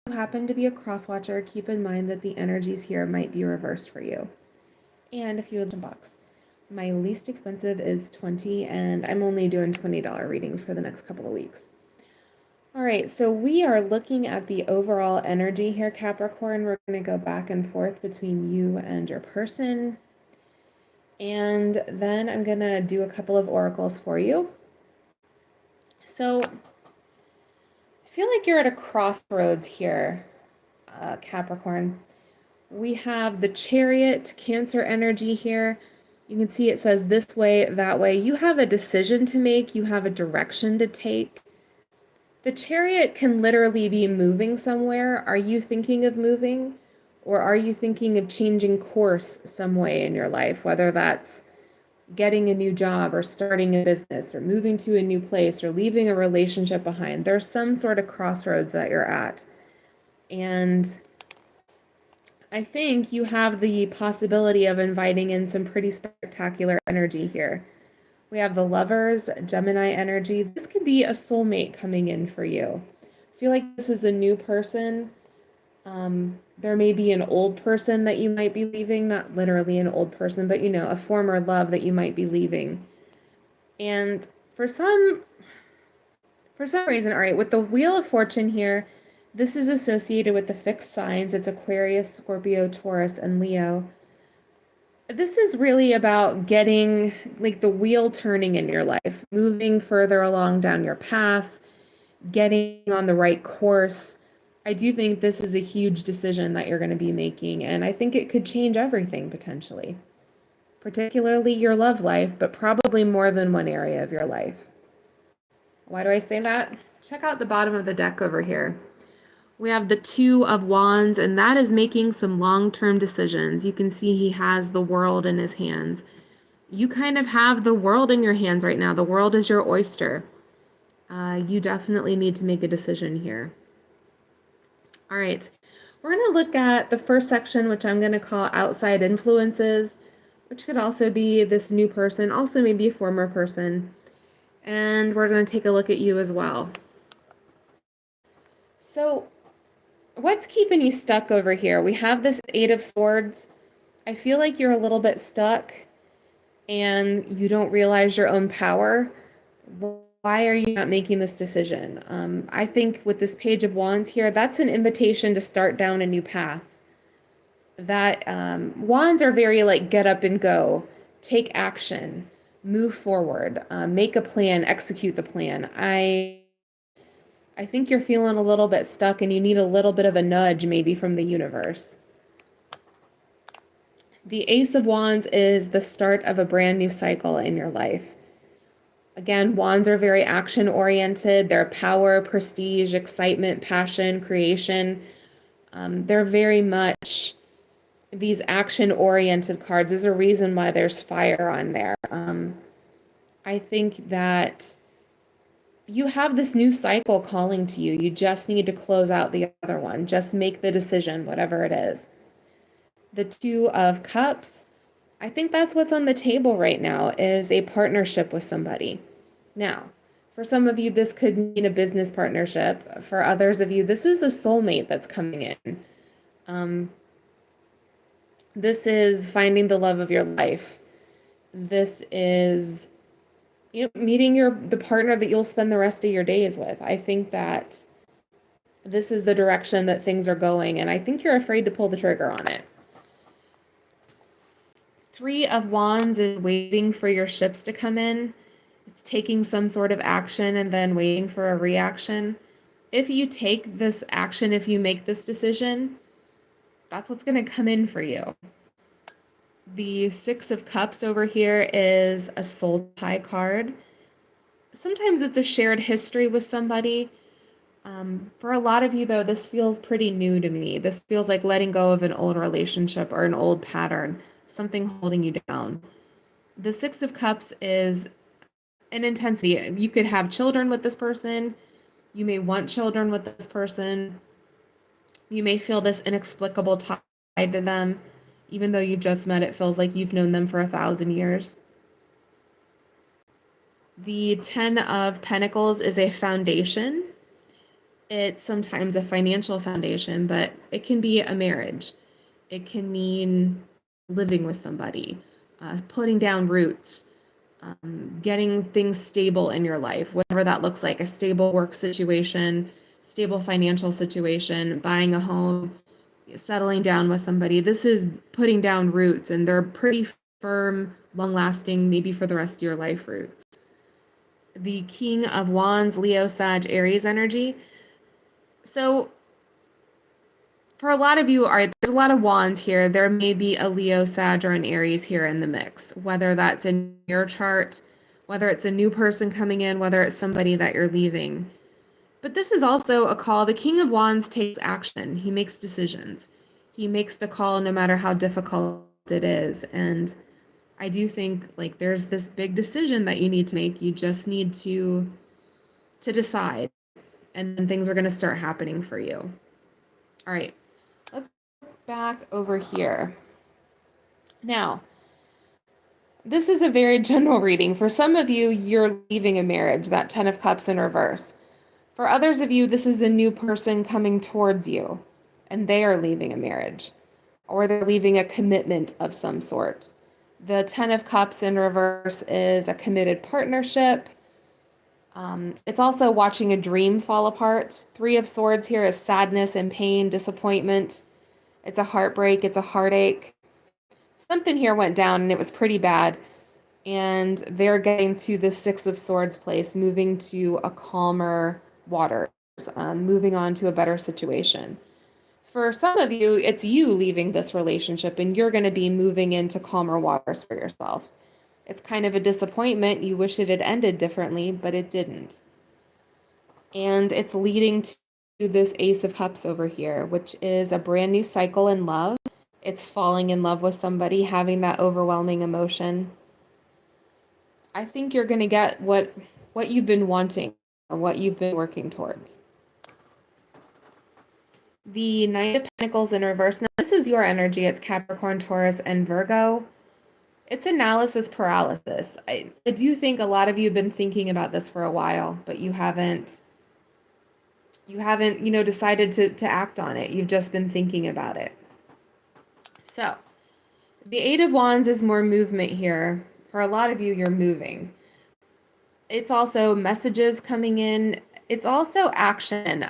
you happen to be a cross watcher, keep in mind that the energies here might be reversed for you. And if you would box, my least expensive is $20, and I'm only doing $20 readings for the next couple of weeks. All right, so we are looking at the overall energy here, Capricorn. We're going to go back and forth between you and your person. And then I'm going to do a couple of oracles for you. So I feel like you're at a crossroads here, Capricorn. We have the Chariot, Cancer energy here. You can see it says this way, that way. You have a decision to make. You have a direction to take. The Chariot can literally be moving somewhere. Are you thinking of moving? Or are you thinking of changing course some way in your life, whether that's getting a new job or starting a business or moving to a new place or leaving a relationship behind? There's some sort of crossroads that you're at. And I think you have the possibility of inviting in some pretty spectacular energy here. We have the Lovers, Gemini energy. This could be a soulmate coming in for you. I feel like this is a new person. There may be an old person that you might be leaving, not literally an old person, but a former love that you might be leaving. And for some reason, all right, with the Wheel of Fortune here, this is associated with the fixed signs. It's Aquarius, Scorpio, Taurus, and Leo. This is really about getting like the wheel turning in your life, moving further along down your path, getting on the right course. I do think this is a huge decision that you're going to be making, and I think it could change everything potentially, particularly your love life, but probably more than one area of your life. Why do I say that? Check out the bottom of the deck over here. We have the Two of Wands, and that is making some long-term decisions. You can see he has the world in his hands. You kind of have the world in your hands right now. The world is your oyster. You definitely need to make a decision here. All right, we're going to look at the first section, which I'm going to call outside influences, which could also be this new person, also maybe a former person. And we're going to take a look at you as well. So what's keeping you stuck over here? We have this Eight of Swords. I feel like you're a little bit stuck and you don't realize your own power. Why are you not making this decision? I think with this Page of Wands here, that's an invitation to start down a new path. That wands are very like get up and go, take action, move forward, make a plan, execute the plan. I think you're feeling a little bit stuck and you need a little bit of a nudge maybe from the universe. The Ace of Wands is the start of a brand new cycle in your life. Again, wands are very action-oriented. They're power, prestige, excitement, passion, creation. They're very much these action-oriented cards. There's a reason why there's fire on there. I think that you have this new cycle calling to you. You just need to close out the other one. Just make the decision, whatever it is. The Two of Cups, I think that's what's on the table right now, is a partnership with somebody. Now, for some of you, this could mean a business partnership. For others of you, this is a soulmate that's coming in. This is finding the love of your life. This is meeting the partner that you'll spend the rest of your days with. I think that this is the direction that things are going, and I think you're afraid to pull the trigger on it. Three of Wands is waiting for your ships to come in. It's taking some sort of action and then waiting for a reaction. If you take this action, if you make this decision, that's what's going to come in for you. The Six of Cups over here is a soul tie card. Sometimes it's a shared history with somebody. For a lot of you, though, this feels pretty new to me. This feels like letting go of an old relationship or an old pattern, something holding you down. The Six of Cups is an intensity. You could have children with this person. You may want children with this person. You may feel this inexplicable tie to them. Even though you've just met, it feels like you've known them for 1,000 years. The Ten of Pentacles is a foundation. It's sometimes a financial foundation, but it can be a marriage. It can mean living with somebody, putting down roots, getting things stable in your life, whatever that looks like, a stable work situation, stable financial situation, buying a home, settling down with somebody. This is putting down roots, and they're pretty firm, long-lasting, maybe for the rest of your life roots. The King of Wands, Leo, Sag, Aries energy. So for a lot of you, there's a lot of wands here. There may be a Leo, Sag, or an Aries here in the mix, whether that's in your chart, whether it's a new person coming in, whether it's somebody that you're leaving. But this is also a call. The King of Wands takes action. He makes decisions. He makes the call no matter how difficult it is. And I do think like there's this big decision that you need to make. You just need to decide, and then things are going to start happening for you. All right. Let's go back over here. Now, this is a very general reading. For some of you, you're leaving a marriage, that 10 of Cups in reverse. For others of you, this is a new person coming towards you, and they are leaving a marriage, or they're leaving a commitment of some sort. The 10 of Cups in reverse is a committed partnership. It's also watching a dream fall apart. 3 of Swords here is sadness and pain, disappointment. It's a heartbreak, it's a heartache. Something here went down and it was pretty bad. And they're getting to the 6 of Swords place, moving to a calmer waters, moving on to a better situation. For some of you, it's you leaving this relationship and you're going to be moving into calmer waters for yourself. It's kind of a disappointment. You wish it had ended differently, but it didn't. And it's leading to this Ace of Cups over here, which is a brand new cycle in love. It's falling in love with somebody, having that overwhelming emotion. I think you're going to get what you've been wanting or what you've been working towards. The Knight of Pentacles in reverse. Now, this is your energy. It's Capricorn, Taurus, and Virgo. It's analysis paralysis. I do think a lot of you have been thinking about this for a while, but you haven't, decided to act on it. You've just been thinking about it. So, the 8 of Wands is more movement here. For a lot of you, you're moving. It's also messages coming in. It's also action.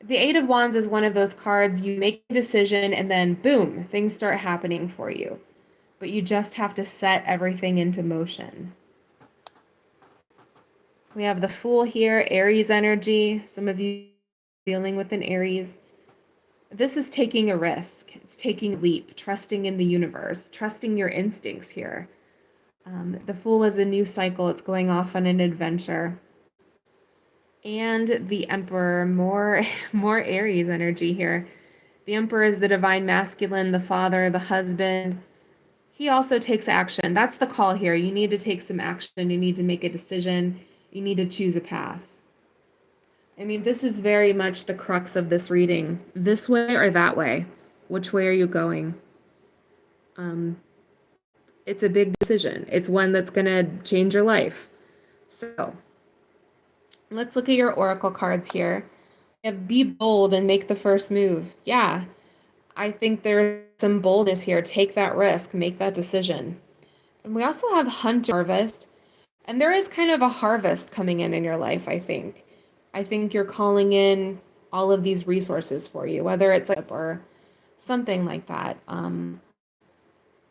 The 8 of Wands is one of those cards, you make a decision and then boom, things start happening for you. But you just have to set everything into motion. We have the Fool here, Aries energy. Some of you dealing with an Aries. This is taking a risk. It's taking a leap, trusting in the universe, trusting your instincts here. The Fool is a new cycle. It's going off on an adventure. And the Emperor, more Aries energy here. The Emperor is the divine masculine, the father, the husband. He also takes action. That's the call here. You need to take some action. You need to make a decision. You need to choose a path. I mean, this is very much the crux of this reading. This way or that way? Which way are you going? It's a big decision. It's one that's going to change your life. So let's look at your oracle cards here. Be bold and make the first move. Yeah, I think there's some boldness here. Take that risk, make that decision. And we also have hunt, harvest. And there is kind of a harvest coming in your life, I think. I think you're calling in all of these resources for you, whether it's like or something like that.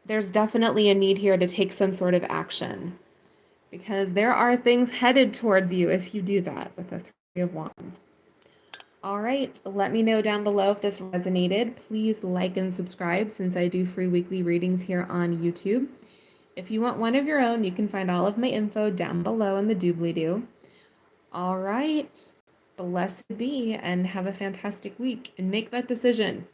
There's definitely a need here to take some sort of action because there are things headed towards you if you do that with the 3 of Wands. All right, let me know down below if this resonated. Please like and subscribe since I do free weekly readings here on YouTube. If you want one of your own, you can find all of my info down below in the doobly-doo. All right, blessed be and have a fantastic week and make that decision.